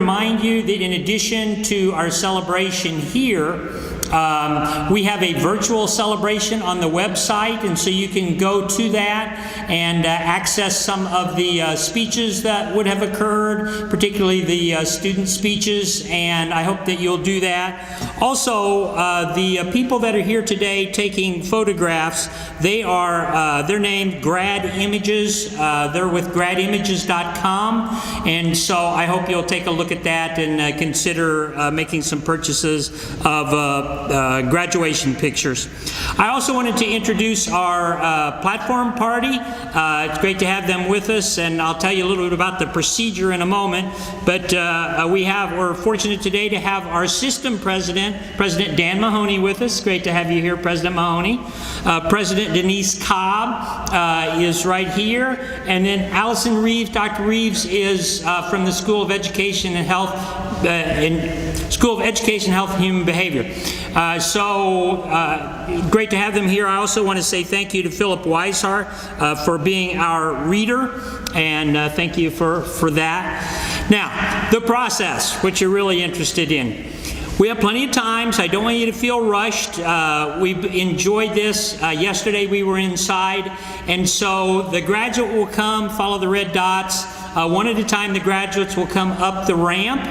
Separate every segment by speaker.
Speaker 1: Remind you that in addition to our celebration here, we have a virtual celebration on the website, and so you can go to that and access some of the speeches that would have occurred, particularly the student speeches, and I hope that you'll do that. Also, the people that are here today taking photographs, they're named Grad Images. They're with gradimages.com, and so I hope you'll take a look at that and consider making some purchases of graduation pictures. I also wanted to introduce our platform party. It's great to have them with us, and I'll tell you a little bit about the procedure in a moment. But we're fortunate today to have our system president, President Dan Mahoney, with us. Great to have you here, President Mahoney. President Denise Cobb is right here, and then Allison Reeves. Dr. Reeves is from the School of Education and Health, Health and Human Behavior. Great to have them here. I also want to say thank you to Philip Weishart for being our reader, and thank you for that. Now, the process, which you're really interested in. We have plenty of time, so I don't want you to feel rushed. We've enjoyed this. Yesterday we were inside, and so the graduate will come, follow the red dots. One at a time, the graduates will come up the ramp.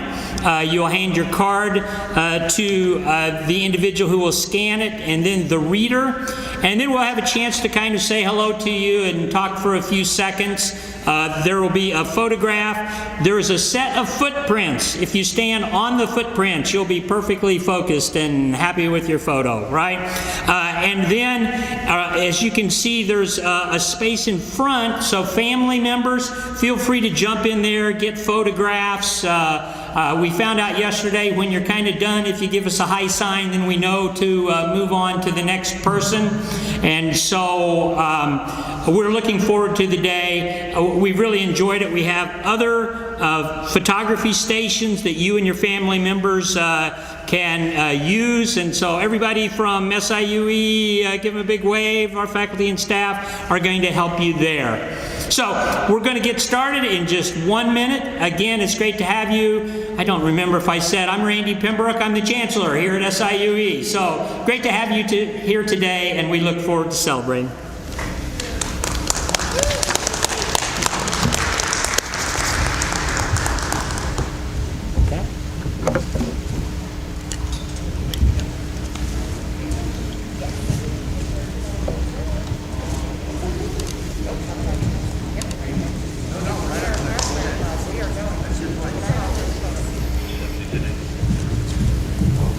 Speaker 1: You'll hand your card to the individual who will scan it, and then the reader. And then we'll have a chance to kind of say hello to you and talk for a few seconds. There will be a photograph. There is a set of footprints. If you stand on the footprints, you'll be perfectly focused and happy with your photo, right? And then, as you can see, there's a space in front, so family members, feel free to jump in there, get photographs. We found out yesterday when you're kind of done, if you give us a high sign, then we know to move on to the next person. And so we're looking forward to the day. We've really enjoyed it. We have other photography stations that you and your family members can use, and so everybody from SIUE, give them a big wave. Our faculty and staff are going to help you there. So we're going to get started in just 1 minute. Again, it's great to have you. I don't remember if I said I'm Randy Pembroke. I'm the Chancellor here at SIUE. So great to have you here today, and we look forward to celebrating.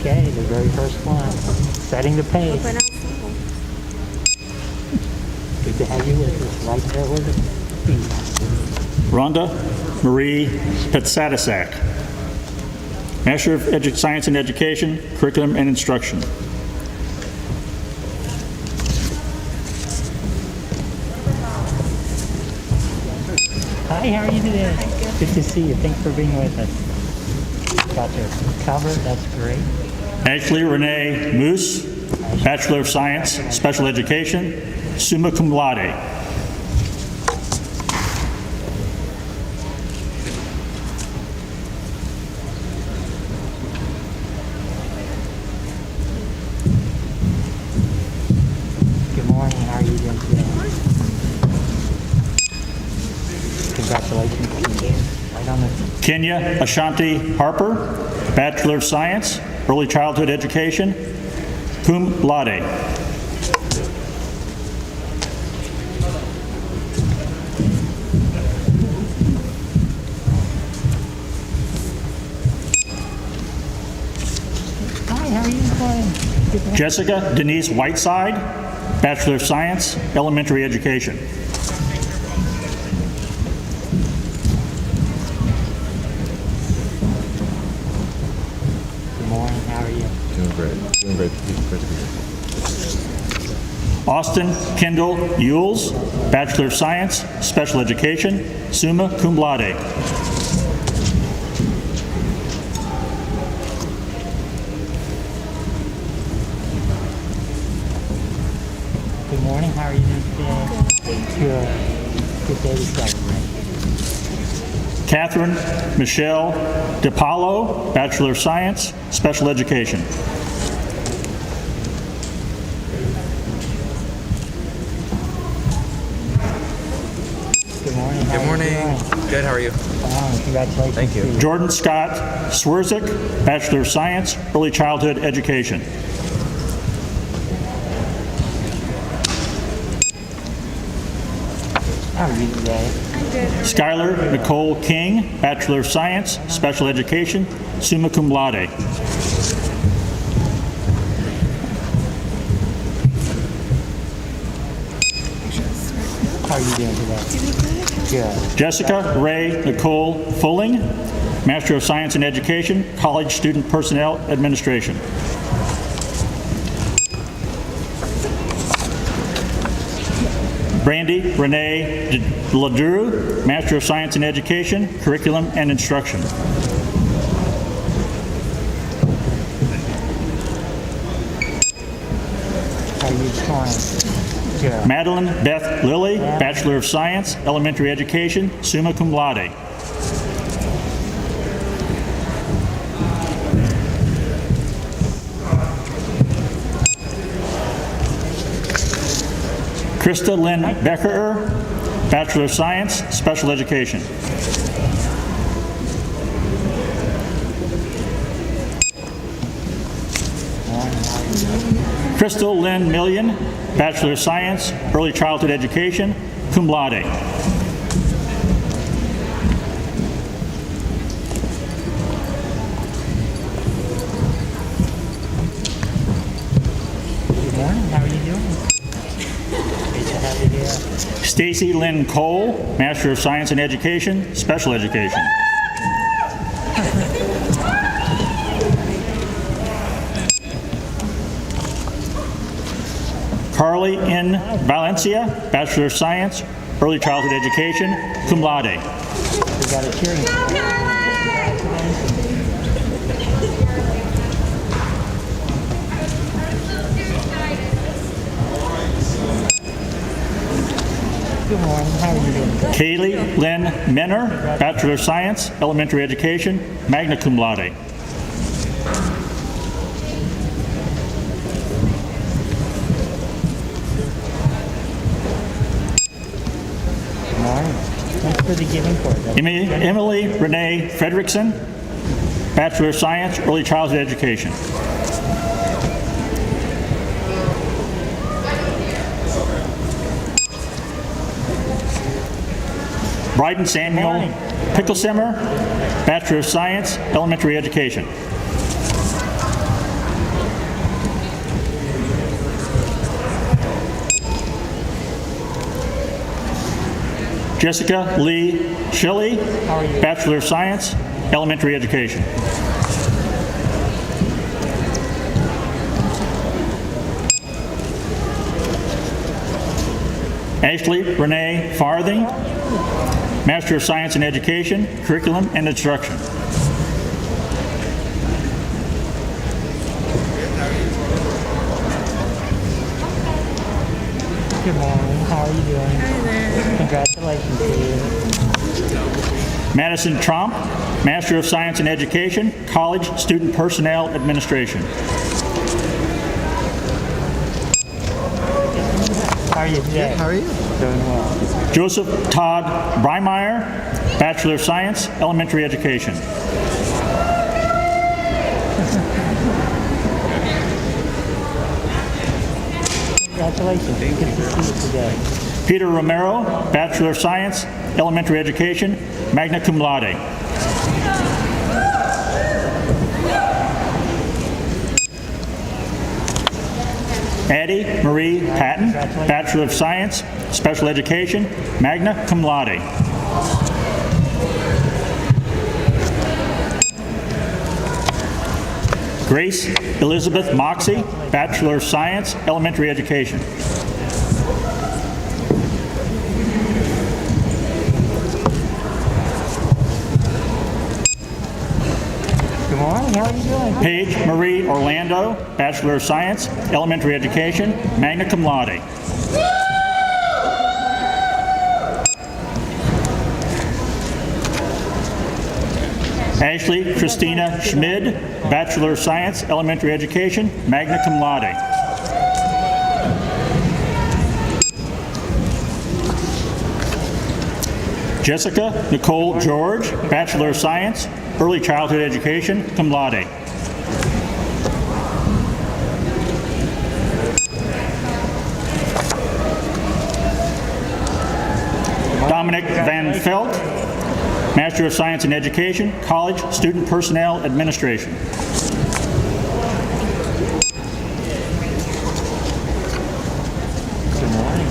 Speaker 2: Okay, the very first one, setting the pace. Good to have you with us, right there with us.
Speaker 3: Rhonda Marie Petsatisak, Master of Science in Education, Curriculum and Instruction.
Speaker 2: Hi, how are you today? Good to see you. Thanks for being with us. Got your cover, that's great.
Speaker 3: Ashley Renee Moose, Bachelor of Science, Special Education, summa cum laude.
Speaker 2: Good morning, how are you doing today? Congratulations to you. Right on the...
Speaker 3: Kenya Ashanti Harper, Bachelor of Science, Early Childhood Education, cum laude.
Speaker 2: Hi, how are you doing?
Speaker 3: Jessica Denise Whiteside, Bachelor of Science, Elementary Education.
Speaker 2: Good morning, how are you?
Speaker 4: Doing great. Doing great. Great to be here.
Speaker 3: Austin Kendall Yules, Bachelor of Science, Special Education, summa cum laude.
Speaker 2: Good morning, how are you doing today? Good. Good day to celebrate.
Speaker 3: Catherine Michelle DiPaolo, Bachelor of Science, Special Education.
Speaker 2: Good morning.
Speaker 5: Good morning. Good, how are you?
Speaker 2: Congratulations.
Speaker 5: Thank you.
Speaker 3: Jordan Scott Swerzik, Bachelor of Science, Early Childhood Education.
Speaker 2: How are you today?
Speaker 3: Skylar Nicole King, Bachelor of Science, Special Education, summa cum laude.
Speaker 2: How are you doing today? Good.
Speaker 3: Jessica Ray Nicole Fulling, Master of Science in Education, College Student Personnel Administration. Brandy Renee Ladru, Master of Science in Education, Curriculum and Instruction.
Speaker 2: How are you doing? Good.
Speaker 3: Madeline Beth Lilly, Bachelor of Science, Elementary Education, summa cum laude. Krista Lynn Beckerer, Bachelor of Science, Special Education. Crystal Lynn Million, Bachelor of Science, Early Childhood Education, cum laude.
Speaker 2: Good morning. How are you doing? Great to have you here.
Speaker 3: Stacy Lynn Cole, Master of Science in Education, Special Education. Carly N. Valencia, Bachelor of Science, Early Childhood Education, cum laude.
Speaker 2: We got a cheering. Good morning. How are you doing?
Speaker 3: Kaylee Lynn Menner, Bachelor of Science, Elementary Education, magna cum laude.
Speaker 2: Good morning. Thanks for the giving for it.
Speaker 3: Emily Renee Fredrickson, Bachelor of Science, Early Childhood Education. Bryden Samuel Picklesimmer, Bachelor of Science, Elementary Education. Jessica Lee Shelley, Bachelor of Science, Elementary Education. Ashley Renee Farthing, Master of Science in Education, Curriculum and Instruction.
Speaker 2: Good morning. How are you doing? Hi there. Congratulations to you.
Speaker 3: Madison Tromp, Master of Science in Education, College Student Personnel Administration.
Speaker 2: How are you today?
Speaker 5: How are you?
Speaker 2: Doing well.
Speaker 3: Joseph Todd Breimeyer, Bachelor of Science, Elementary Education.
Speaker 2: Congratulations. Good to see you today.
Speaker 3: Peter Romero, Bachelor of Science, Elementary Education, magna cum laude. Addie Marie Patton, Bachelor of Science, Special Education, magna cum laude. Grace Elizabeth Moxie, Bachelor of Science, Elementary Education.
Speaker 2: Good morning. How are you doing?
Speaker 3: Paige Marie Orlando, Bachelor of Science, Elementary Education, magna cum laude. Ashley Christina Schmid, Bachelor of Science, Elementary Education, magna cum laude. Jessica Nicole George, Bachelor of Science, Early Childhood Education, cum laude. Dominic Van Felt, Master of Science in Education, College Student Personnel Administration.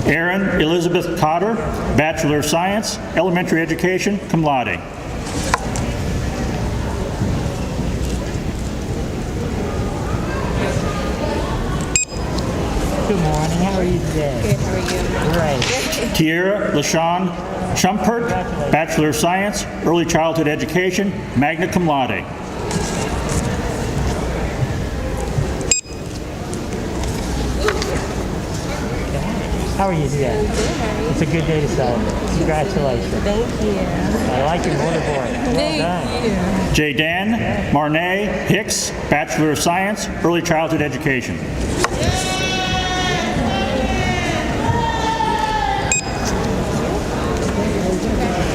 Speaker 3: Erin Elizabeth Cotter, Bachelor of Science, Elementary Education, cum laude.
Speaker 2: Good morning. How are you today?
Speaker 5: Good, how are you?
Speaker 2: Great.
Speaker 3: Tierra LaShawn Schumpert, Bachelor of Science, Early Childhood Education, magna cum laude.
Speaker 2: How are you today? It's a good day to celebrate. Congratulations.
Speaker 5: Thank you.
Speaker 2: I like your mortarboard. Well done.
Speaker 3: J. Dan Marnay Hicks, Bachelor of Science, Early Childhood Education.
Speaker 2: Good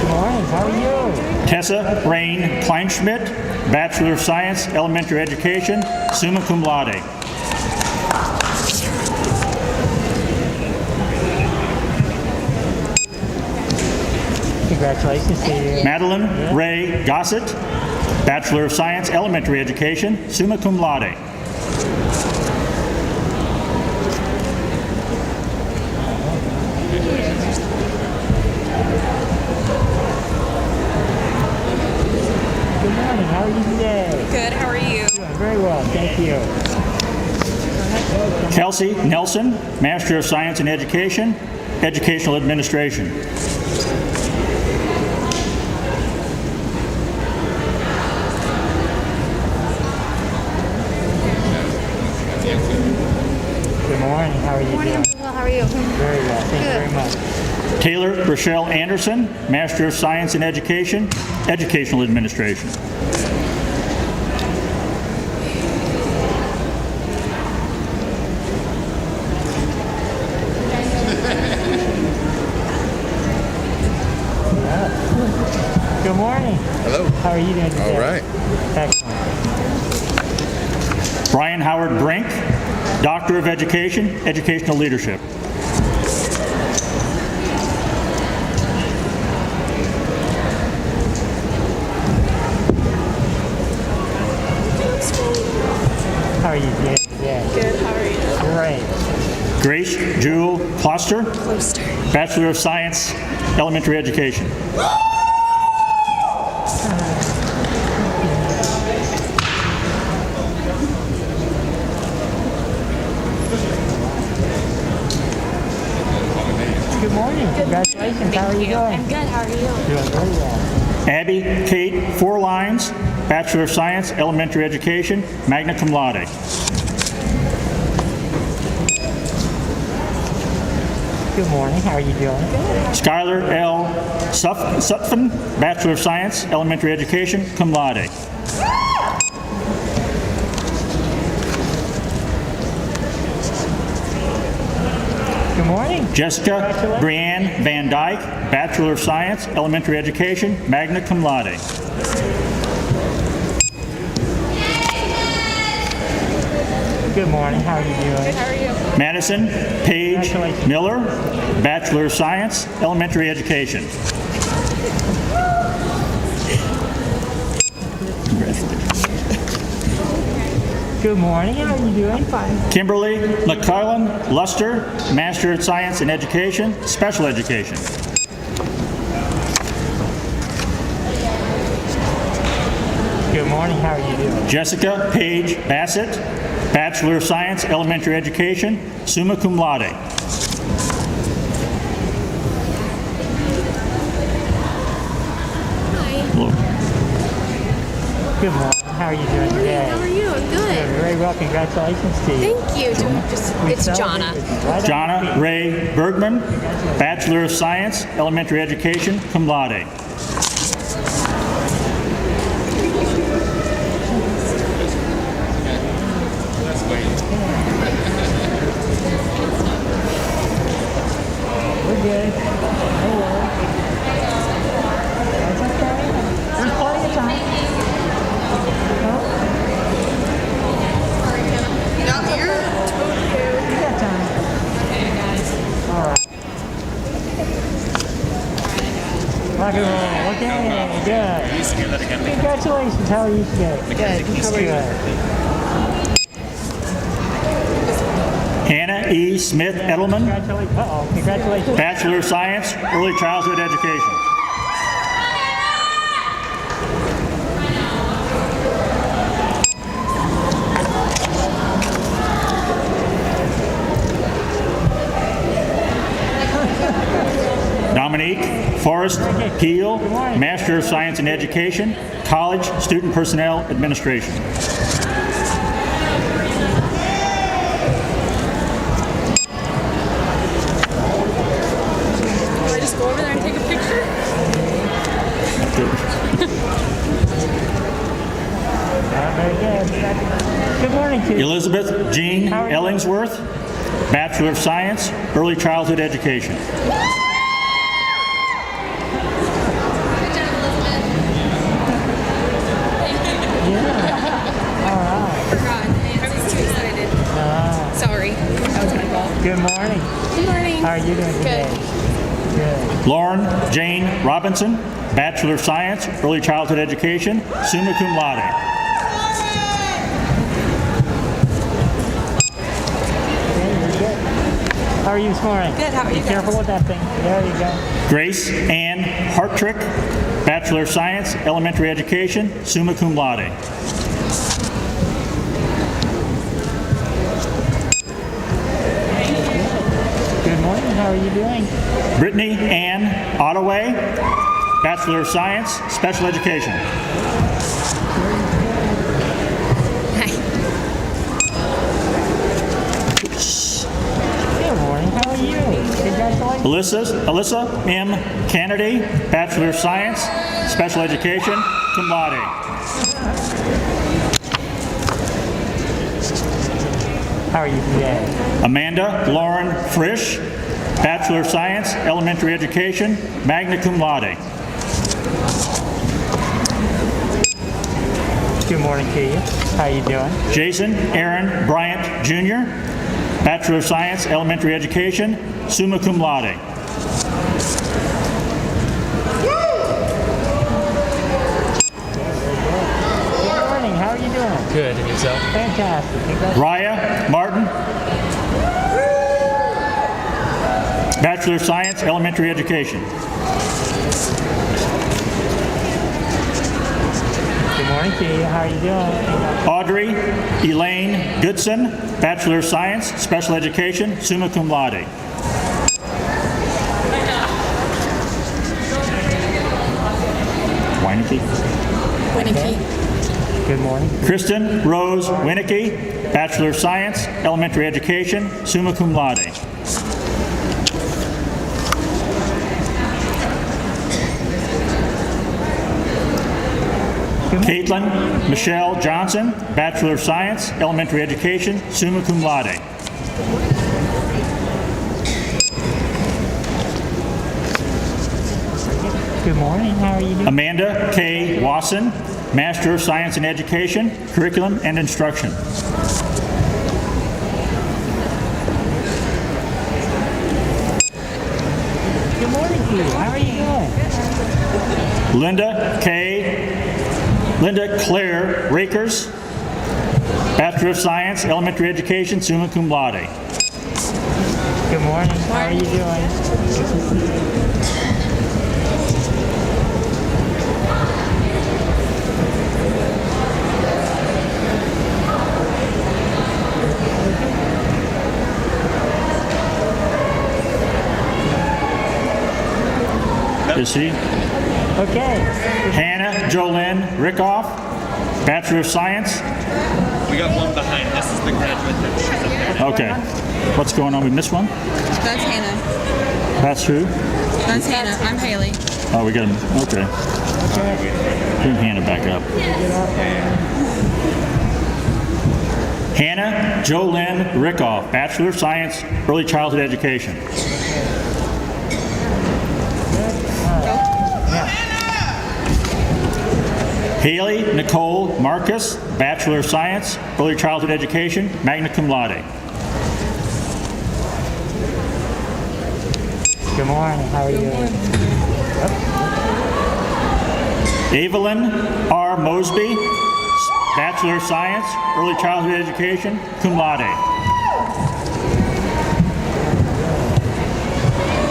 Speaker 2: morning. How are you?
Speaker 3: Tessa Rain Kleinschmidt, Bachelor of Science, Elementary Education, summa cum laude.
Speaker 2: Congratulations to you.
Speaker 3: Madeline Ray Gossett, Bachelor of Science, Elementary Education, summa cum laude.
Speaker 2: Good morning. How are you today?
Speaker 5: Good, how are you?
Speaker 2: Doing very well. Thank you.
Speaker 3: Kelsey Nelson, Master of Science in Education, Educational Administration.
Speaker 2: Good morning. How are you doing?
Speaker 5: Well, how are you?
Speaker 2: Very well. Thank you very much.
Speaker 3: Taylor Rochelle Anderson, Master of Science in Education, Educational Administration.
Speaker 2: Good morning.
Speaker 4: Hello.
Speaker 2: How are you doing today?
Speaker 4: All right.
Speaker 2: Excellent.
Speaker 3: Brian Howard Brink, Doctor of Education, Educational Leadership.
Speaker 2: How are you doing today?
Speaker 5: Good, how are you?
Speaker 2: Great.
Speaker 3: Grace Jewel Kloster,
Speaker 5: Closter.
Speaker 3: Bachelor of Science, Elementary Education.
Speaker 2: Good morning. Congratulations. How are you doing?
Speaker 5: I'm good, how are you?
Speaker 2: Doing very well.
Speaker 3: Abby Kate Four Lines, Bachelor of Science, Elementary Education, magna cum laude.
Speaker 2: Good morning. How are you doing?
Speaker 3: Skylar L. Sutphen, Bachelor of Science, Elementary Education, cum laude.
Speaker 2: Good morning.
Speaker 3: Jessica Brianne Van Dyke, Bachelor of Science, Elementary Education, magna cum laude.
Speaker 2: Good morning. How are you doing?
Speaker 5: How are you?
Speaker 3: Madison Paige Miller, Bachelor of Science, Elementary Education.
Speaker 2: Good morning. How are you doing?
Speaker 5: I'm fine.
Speaker 3: Kimberly McClellan Luster, Master of Science in Education, Special Education.
Speaker 2: Good morning. How are you doing?
Speaker 3: Jessica Paige Bassett, Bachelor of Science, Elementary Education, summa cum laude. Hello.
Speaker 2: Good morning. How are you doing today?
Speaker 5: How are you? I'm
Speaker 2: Doing
Speaker 5: good.
Speaker 2: very well. Congratulations to you.
Speaker 5: Thank you. It's Jonna.
Speaker 3: Jonna Ray Bergman, Bachelor of Science, Elementary Education, cum laude.
Speaker 2: Okay, good. Congratulations. How are you today? Good. How are you?
Speaker 3: Hannah E. Smith Edelman,
Speaker 2: Congratulations. Uh-oh. Congratulations.
Speaker 3: Bachelor of Science, Early Childhood Education. Dominique Forrest Peel, Master of Science in Education, College Student Personnel Administration.
Speaker 5: Do I just go over there and take a picture?
Speaker 2: Very good. Good morning to you.
Speaker 3: Elizabeth Jean Ellingsworth, Bachelor of Science, Early Childhood Education.
Speaker 5: I was too excited. Sorry. That was my fault.
Speaker 2: Good morning.
Speaker 5: Good morning.
Speaker 2: How are you doing today? Good.
Speaker 3: Lauren Jane Robinson, Bachelor of Science, Early Childhood Education, summa cum laude.
Speaker 2: Okay, you're good. How are you this morning?
Speaker 5: Good, how are you
Speaker 2: Be careful with that thing. There you go.
Speaker 3: Grace Ann Hartrick, Bachelor of Science, Elementary Education, summa cum laude.
Speaker 2: Good morning. How are you doing?
Speaker 3: Brittany Ann Ottaway, Bachelor of Science, Special Education.
Speaker 2: Good morning. How are you? Congratulations.
Speaker 3: Alyssa M. Kennedy, Bachelor of Science, Special Education, cum laude.
Speaker 2: How are you today?
Speaker 3: Amanda Lauren Frisch, Bachelor of Science, Elementary Education, magna cum laude.
Speaker 2: Good morning to you. How are you doing?
Speaker 3: Jason Aaron Bryant Jr., Bachelor of Science, Elementary Education, summa cum laude.
Speaker 2: Good morning. How are you doing?
Speaker 6: Good, and yourself?
Speaker 2: Fantastic. Congratulations.
Speaker 3: Raya Martin, Bachelor of Science, Elementary Education.
Speaker 2: Good morning to you. How are you doing?
Speaker 3: Audrey Elaine Goodson, Bachelor of Science, Special Education, summa cum laude. Weineke.
Speaker 2: Good morning.
Speaker 3: Kristen Rose Winnicky, Bachelor of Science, Elementary Education, summa cum laude. Caitlin Michelle Johnson, Bachelor of Science, Elementary Education, summa cum laude.
Speaker 2: Good morning. How are you doing?
Speaker 3: Amanda K. Wasson, Master of Science in Education, Curriculum and Instruction.
Speaker 2: Good morning to you. How are you doing?
Speaker 3: Linda Claire Rakers, Bachelor of Science, Elementary Education, summa cum laude.
Speaker 2: Good morning. How are you doing?
Speaker 3: Is she?
Speaker 2: Okay.
Speaker 3: Hannah Jolene Rickoff, Bachelor of Science.
Speaker 6: We got one behind. This is the graduate that she's up there.
Speaker 3: Okay. What's going on? We missed one?
Speaker 7: That's Hannah.
Speaker 3: That's who?
Speaker 7: That's Hannah. I'm Haley.
Speaker 3: Oh, we got him. Okay. Bring Hannah back up. Hannah Jolene Rickoff, Bachelor of Science, Early Childhood Education. Haley Nicole Marcus, Bachelor of Science, Early Childhood Education, magna cum laude.
Speaker 2: Good morning. How are you doing?
Speaker 3: Evelyn R. Mosby, Bachelor of Science, Early Childhood Education, cum laude.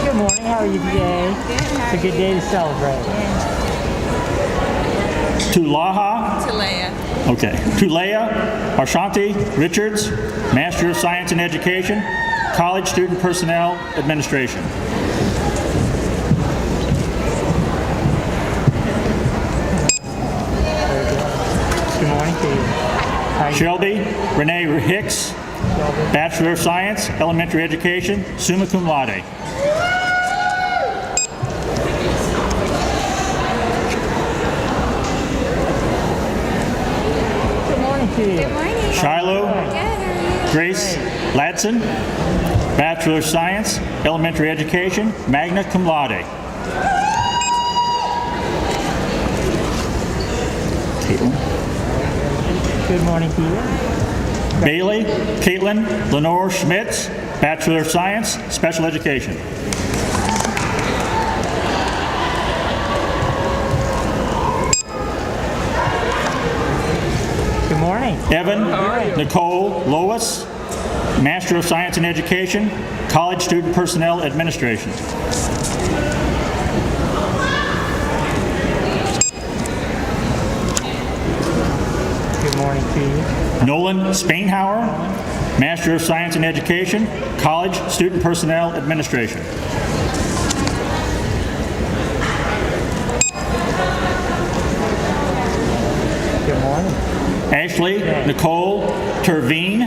Speaker 2: Good morning. How are you today? It's a good day to celebrate.
Speaker 3: Tulaha,
Speaker 7: Talea.
Speaker 3: okay. Tulea Arshanti Richards, Master of Science in Education, College Student Personnel Administration.
Speaker 2: Good morning to you. How are you?
Speaker 3: Shelby Renee Hicks, Bachelor of Science, Elementary Education, summa cum laude.
Speaker 2: Good morning to you.
Speaker 5: Good morning.
Speaker 3: Shiloh
Speaker 5: Good. How are you?
Speaker 3: Grace Ladson, Bachelor of Science, Elementary Education, magna cum laude. Caitlin.
Speaker 2: Good morning to you.
Speaker 3: Bailey Caitlin Lenore Schmitz, Bachelor of Science, Special Education.
Speaker 2: Good morning.
Speaker 3: Evan Nicole Lois, Master of Science in Education, College Student Personnel Administration.
Speaker 2: Good morning to you.
Speaker 3: Nolan Spainhauer, Master of Science in Education, College Student Personnel Administration.
Speaker 2: Good morning.
Speaker 3: Ashley Nicole Terveen,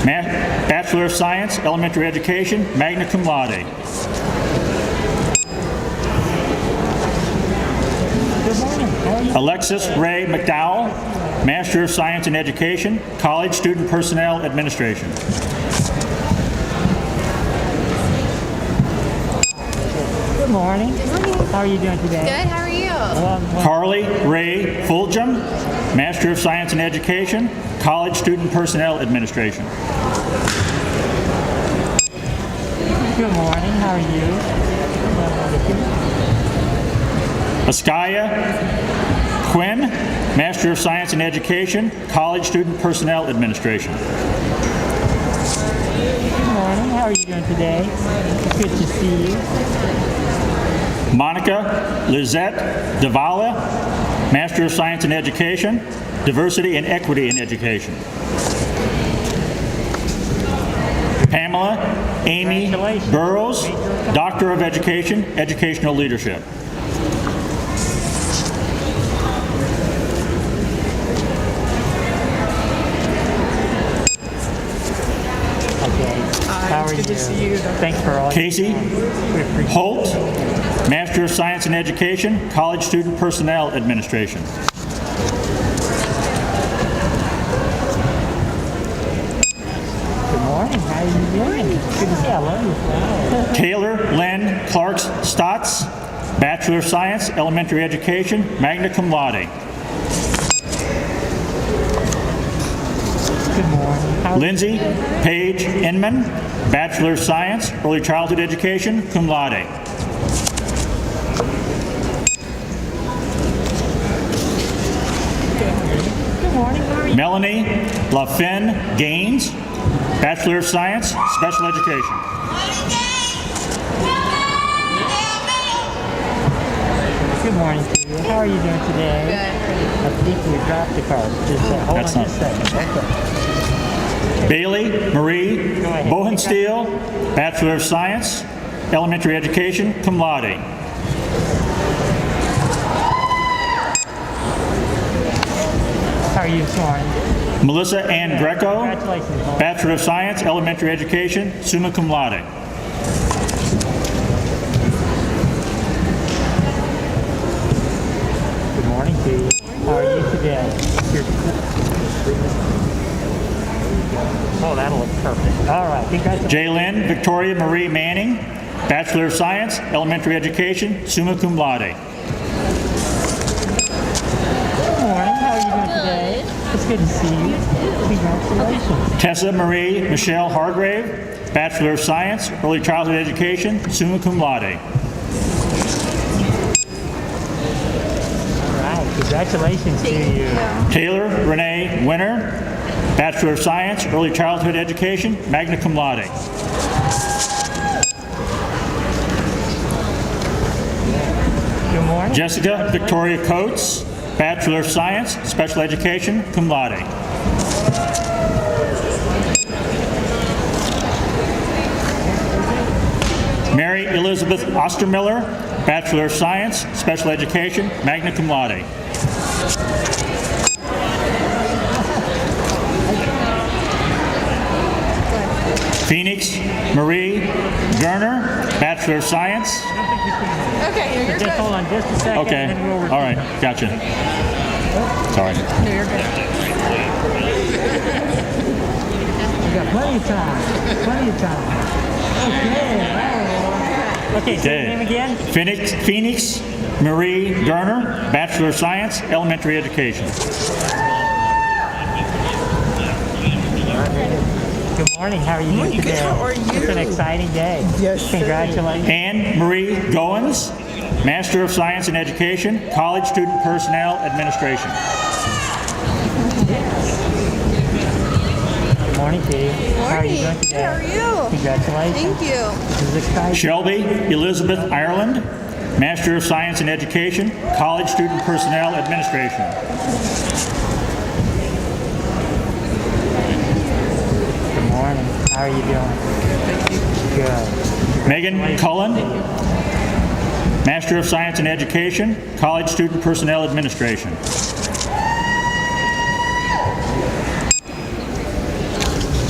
Speaker 3: Bachelor of Science, Elementary Education, magna cum laude.
Speaker 2: Good morning. How are you?
Speaker 3: Alexis Ray McDowell, Master of Science in Education, College Student Personnel Administration.
Speaker 2: Good morning. How are you doing today?
Speaker 5: Good. How are you?
Speaker 3: Carly Ray Fulgham, Master of Science in Education, College Student Personnel Administration.
Speaker 2: Good morning. How are you?
Speaker 3: Askaya Quinn, Master of Science in Education, College Student Personnel Administration.
Speaker 2: Good morning. How are you doing today? It's good to see you.
Speaker 3: Monica Lizette Davala, Master of Science in Education, Diversity and Equity in Education. Pamela Amy Burrows, Doctor of Education, Educational Leadership.
Speaker 2: How are you? Good to see you. Thanks for all.
Speaker 3: Casey Holt, Master of Science in Education, College Student Personnel Administration.
Speaker 2: Good morning. How are you doing? Good to see you. I love you. Wow.
Speaker 3: Taylor Lynn Clarks Stotts, Bachelor of Science, Elementary Education, magna cum laude.
Speaker 2: Good morning. How
Speaker 3: Lindsay Page Inman, Bachelor of Science, Early Childhood Education, cum laude.
Speaker 2: Good morning. How are you?
Speaker 3: Melanie LaFin Gaines, Bachelor of Science, Special Education.
Speaker 2: Good morning to you. How are you doing today?
Speaker 7: Good.
Speaker 2: I think we dropped the card. Just hold
Speaker 3: That's
Speaker 2: on
Speaker 3: not-
Speaker 2: just a second. Okay.
Speaker 3: Bailey Marie
Speaker 2: ahead.
Speaker 3: Bohensteel, Bachelor of Science, Elementary Education, cum laude.
Speaker 2: How are you this morning?
Speaker 3: Melissa Ann Greco,
Speaker 2: Congratulations. Melissa.
Speaker 3: Bachelor of Science, Elementary Education, summa cum laude.
Speaker 2: Good morning to you. How are you today? Oh, that'll look perfect. All right. Congratulations.
Speaker 3: Jaylyn Victoria Marie Manning, Bachelor of Science, Elementary Education, summa cum laude.
Speaker 2: Good morning. How are you doing today? It's good to see you. Congratulations.
Speaker 3: Tessa Marie Michelle Hargrave, Bachelor of Science, Early Childhood Education, summa cum laude.
Speaker 2: All right. Congratulations to you.
Speaker 3: Taylor Renee Winter, Bachelor of Science, Early Childhood Education, magna cum laude.
Speaker 2: Good morning.
Speaker 3: Jessica Victoria Coates, Bachelor of Science, Special Education, cum laude. Mary Elizabeth Ostermiller, Bachelor of Science, Special Education, magna cum laude. Phoenix Marie Gerner, Bachelor of Science.
Speaker 5: Okay, you're
Speaker 2: Just
Speaker 5: good.
Speaker 2: hold on just a second.
Speaker 3: Okay,
Speaker 2: And then we'll
Speaker 3: all right, gotcha. Sorry.
Speaker 5: No, you're good.
Speaker 2: We got plenty of time. Plenty of time. Okay, say your name again.
Speaker 3: Phoenix Marie Gerner, Bachelor of Science, Elementary Education.
Speaker 2: Good morning. How are you doing today?
Speaker 8: How are you?
Speaker 2: It's an exciting day.
Speaker 8: Yes, sir.
Speaker 2: Congratulations.
Speaker 3: Anne Marie Goins, Master of Science in Education, College Student Personnel Administration.
Speaker 2: Good morning to you. How are you doing
Speaker 7: Morning.
Speaker 2: today?
Speaker 7: How are you?
Speaker 2: Congratulations.
Speaker 7: Thank you.
Speaker 2: This is exciting.
Speaker 3: Shelby Elizabeth Ireland, Master of Science in Education, College Student Personnel Administration.
Speaker 2: Good morning. How are you doing? Good.
Speaker 3: Megan Cullen, Master of Science in Education, College Student Personnel Administration.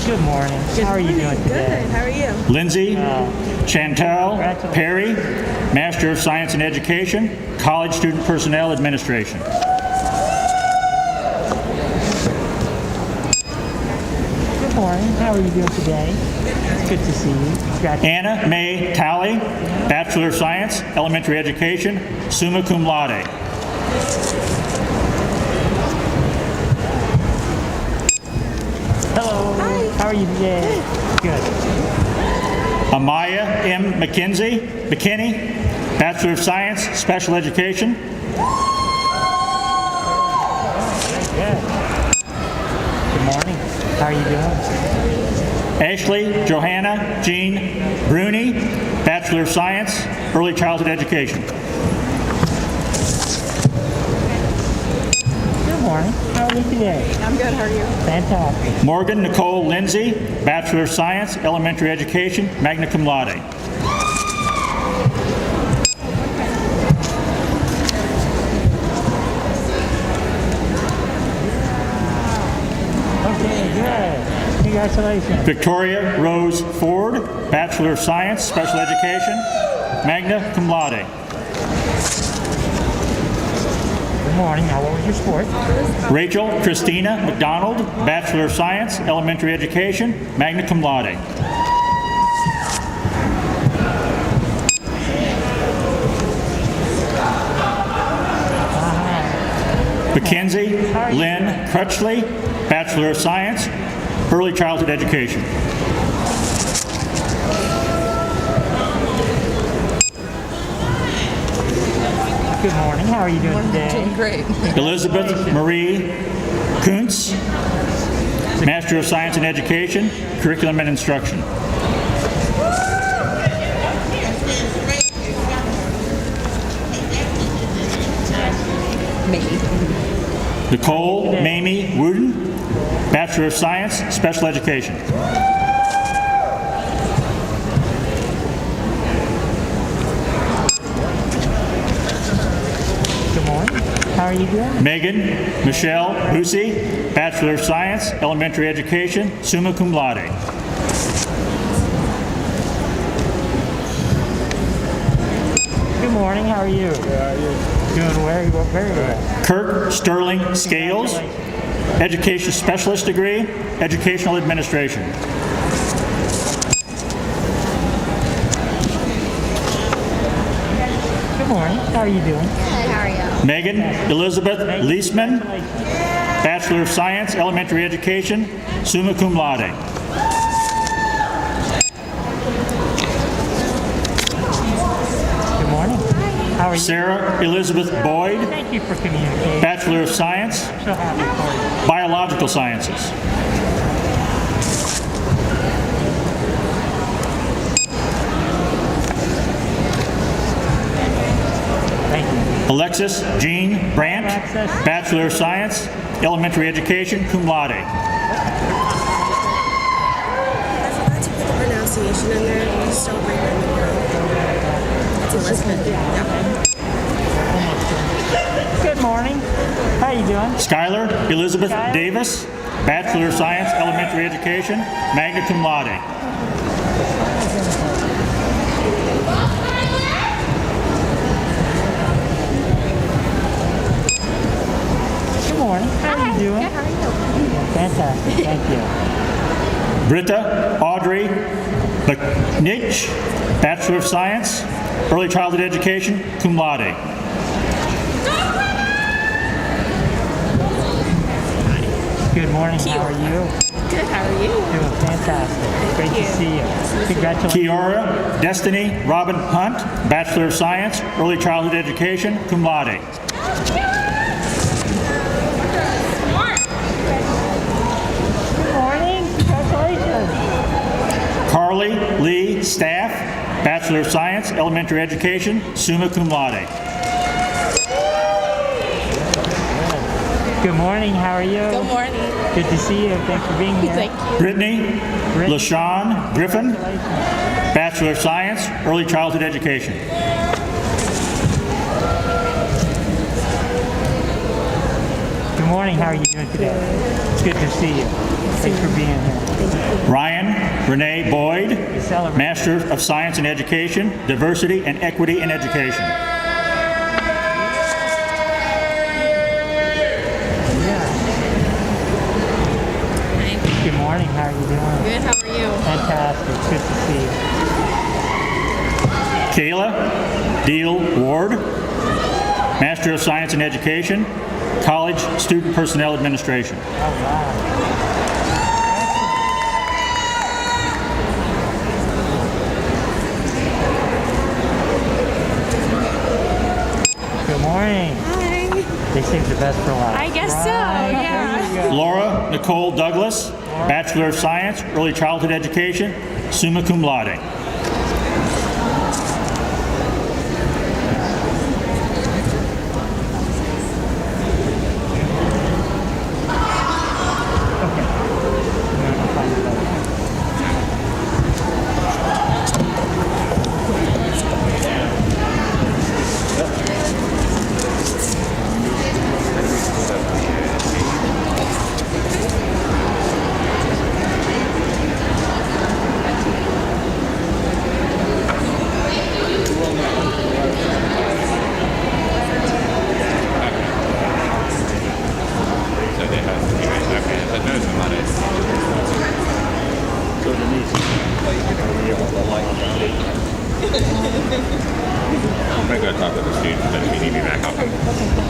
Speaker 2: Good morning. How are you doing today?
Speaker 7: Good. How are you?
Speaker 3: Lindsay Chantal Perry, Master of Science in Education, College Student Personnel Administration.
Speaker 2: Good morning. How are you doing today? It's good to see you. Congratulations.
Speaker 3: Anna May Talley, Bachelor of Science, Elementary Education, summa cum laude.
Speaker 2: Hello.
Speaker 7: Hi.
Speaker 2: How are you today? Good.
Speaker 3: Amaya M. McKinney, Bachelor of Science, Special Education.
Speaker 2: Good. Good morning. How are you doing?
Speaker 3: Ashley Johanna Jean Bruni, Bachelor of Science, Early Childhood Education.
Speaker 2: Good morning. How are you today?
Speaker 7: I'm good. How are you?
Speaker 2: Fantastic.
Speaker 3: Morgan Nicole Lindsay, Bachelor of Science, Elementary Education, magna cum laude.
Speaker 2: Okay, good. Congratulations.
Speaker 3: Victoria Rose Ford, Bachelor of Science, Special Education, magna cum laude.
Speaker 2: Good morning. Now, what was your sport?
Speaker 3: Rachel Christina McDonald, Bachelor of Science, Elementary Education, magna cum laude. Mackenzie Lynn Crutchley, Bachelor of Science, Early Childhood Education.
Speaker 2: Good morning. How are you doing today?
Speaker 7: Doing great.
Speaker 3: Elizabeth Marie Kuntz, Master of Science in Education, Curriculum and Instruction. Nicole Mamie Wooden, Bachelor of Science, Special Education.
Speaker 2: Good morning. How are you doing?
Speaker 3: Megan Michelle Hussey, Bachelor of Science, Elementary Education, summa cum laude.
Speaker 2: Good morning. How are you? Doing very well. Very well.
Speaker 3: Kirk Sterling Scales, Education Specialist degree, Educational Administration.
Speaker 2: Good morning. How are you doing?
Speaker 7: Hi. How are you?
Speaker 3: Megan Elizabeth Leisman, Bachelor of Science, Elementary Education, summa cum laude.
Speaker 2: Good morning. How are you?
Speaker 3: Sarah Elizabeth Boyd,
Speaker 2: Thank you for communicating.
Speaker 3: Bachelor of Science,
Speaker 2: So happy for you.
Speaker 3: Biological Sciences.
Speaker 2: Thank you.
Speaker 3: Alexis Jean Brandt,
Speaker 2: Alexis.
Speaker 3: Bachelor of Science, Elementary Education, cum laude.
Speaker 8: I forgot to put the pronunciation in there. You just don't remember the It's Elizabeth. Yep.
Speaker 2: Good morning. How you doing?
Speaker 3: Skylar Elizabeth
Speaker 2: Skylar.
Speaker 3: Davis, Bachelor of Science, Elementary Education, magna cum laude.
Speaker 2: Good morning. How are you doing?
Speaker 7: How are you?
Speaker 2: Fantastic. Thank you.
Speaker 3: Britta Audrey Baknich, Bachelor of Science, Early Childhood Education, cum laude.
Speaker 2: Good morning. How are you?
Speaker 8: Good. How are you?
Speaker 2: Doing fantastic. Great to see you. Congratulations.
Speaker 3: Kiora Destiny Robin Hunt, Bachelor of Science, Early Childhood Education, cum laude.
Speaker 2: Good morning. Congratulations.
Speaker 3: Carly Lee Staff, Bachelor of Science, Elementary Education, summa cum laude.
Speaker 2: Good morning. How are you?
Speaker 8: Good morning.
Speaker 2: Good to see you. Thanks for being here.
Speaker 8: Thank you.
Speaker 3: Brittany LaShawn Griffin, Bachelor of Science, Early Childhood Education.
Speaker 2: Good morning. How are you doing today? It's good to see you. Thanks for being here.
Speaker 3: Ryan Renee Boyd,
Speaker 2: We celebrate.
Speaker 3: Master of Science in Education, Diversity and Equity in Education.
Speaker 2: Good morning. How are you doing?
Speaker 5: Good, how are you?
Speaker 2: Fantastic. Good to see you.
Speaker 3: Kayla Deal Ward, Master of Science in Education, College Student Personnel Administration.
Speaker 2: Oh, wow. Good morning.
Speaker 5: Hi.
Speaker 2: They saved the best for last.
Speaker 5: I guess so,
Speaker 2: Right,
Speaker 5: yeah.
Speaker 2: there you go.
Speaker 3: Laura Nicole Douglas, Bachelor of Science, Early Childhood Education, summa cum laude.
Speaker 4: I'm gonna go talk to the students, but if you need me back, I'll come.